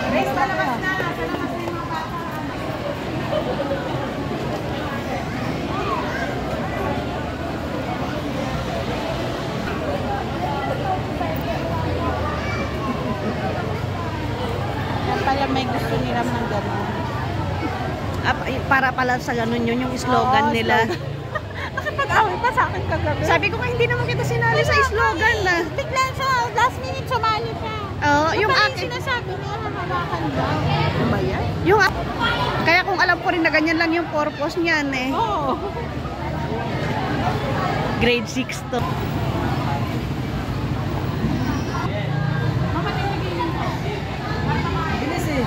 Guys, palabas na. Palabas na yung mga bata. Yan pala may gusto nila ng gano'n. Para pala sa ganun yun, yung slogan nila. Nakipag-away pa sa akin kagabi. Sabi ko nga, hindi naman kita sinali sa slogan na. Bigla siya, last minute sumali siya. Oo, yung akin. akin. Sinasabi niya, hawakan daw. Ano ba yan? Yung kaya kung alam ko rin na ganyan lang yung purpose niyan eh. Oo. Grade 6 to. Bilis eh.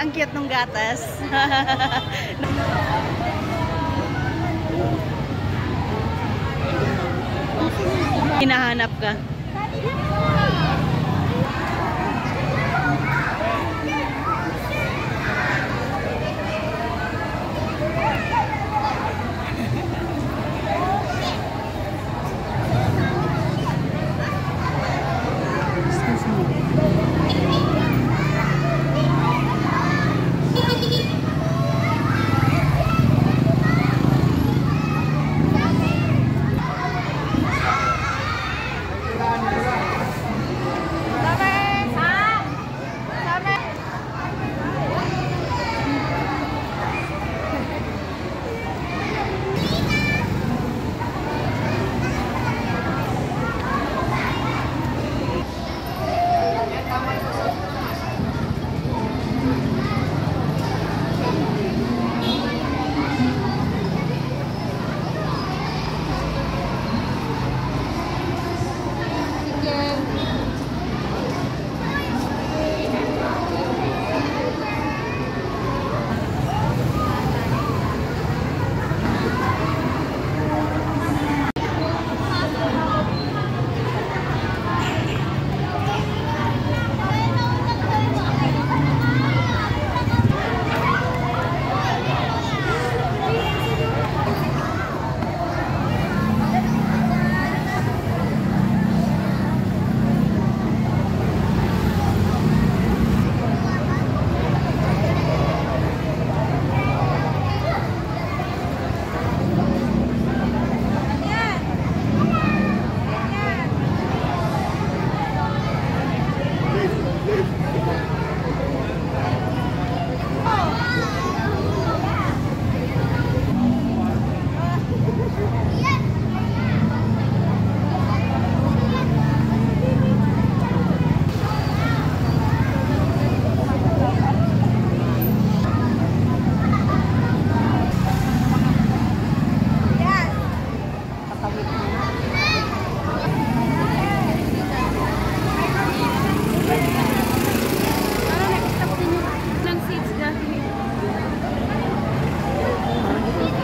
Ang cute nung gatas. Hinahanap ka.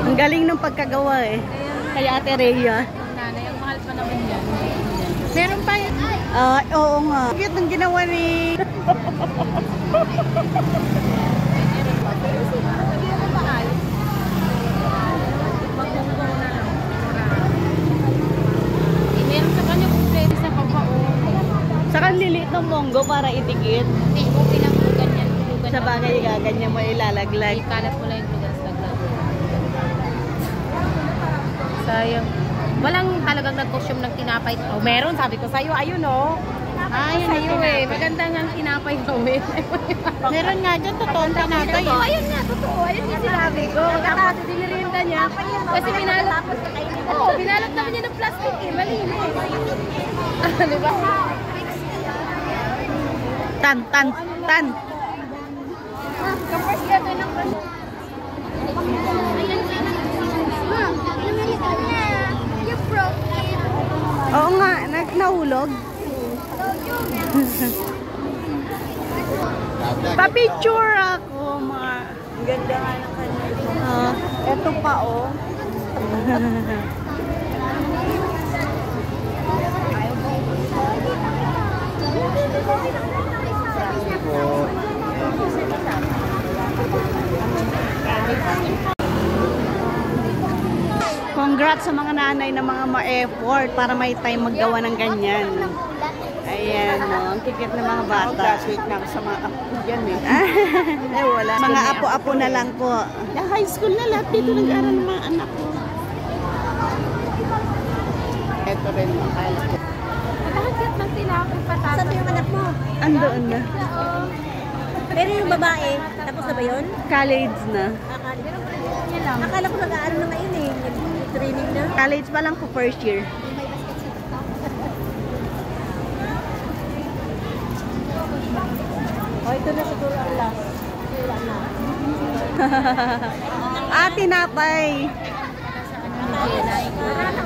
Ang galing ng pagkagawa eh. Kaya Ate Rhea. Nanay, ang mahal pa naman yan. Meron pa yun. Oo nga. Cute ng ginawa ni... Meron sa kanya kung pwede sa kabao. Saka liliit ng monggo para itikit. Hindi mo pinangulugan yan. Sa bagay ka, ganyan mo ilalaglag. Ikalat mo lang yung lugar sa laglag. Sayang. Walang talagang nag-consume ng tinapay. Oh, meron, sabi ko sa'yo. Ayun, oh. Ayun sa'yo eh. Maganda nga ang tinapay gawin. Meron nga dyan, totoo ang tinapay. Oo, ayun nga, totoo. Ayun yung sinabi ko. Tapos dinirinda niya. Kasi binalot. Oo, binalot naman niya ng plastic eh. Malinis. Diba? Tan. Kapag gato ng plastic. Oo nga, nahulog. Pa-picture ako, mga. Ang ganda nga ng kanya. Eto pa, oh. Congrats. Congrats sa mga nanay na mga ma-effort para may time maggawa ng ganyan. Ayan, no. Ang kikit ng mga bata. Graduate na ako sa mga apo dyan eh. Wala. Mga apo-apo na lang po. Na high school na lahat dito nag-aaral ng mga anak ko. Ito rin mga kailan ko. Bakit ng tinapay patatas? Saan yung anak mo? Andoon na. Pero yung babae, tapos na ba yun? College na. Akala ko nag-aaral na ngayon eh. Training na. College pa lang po, first year. Ito na siguro ang last. Tinapay. Wala na.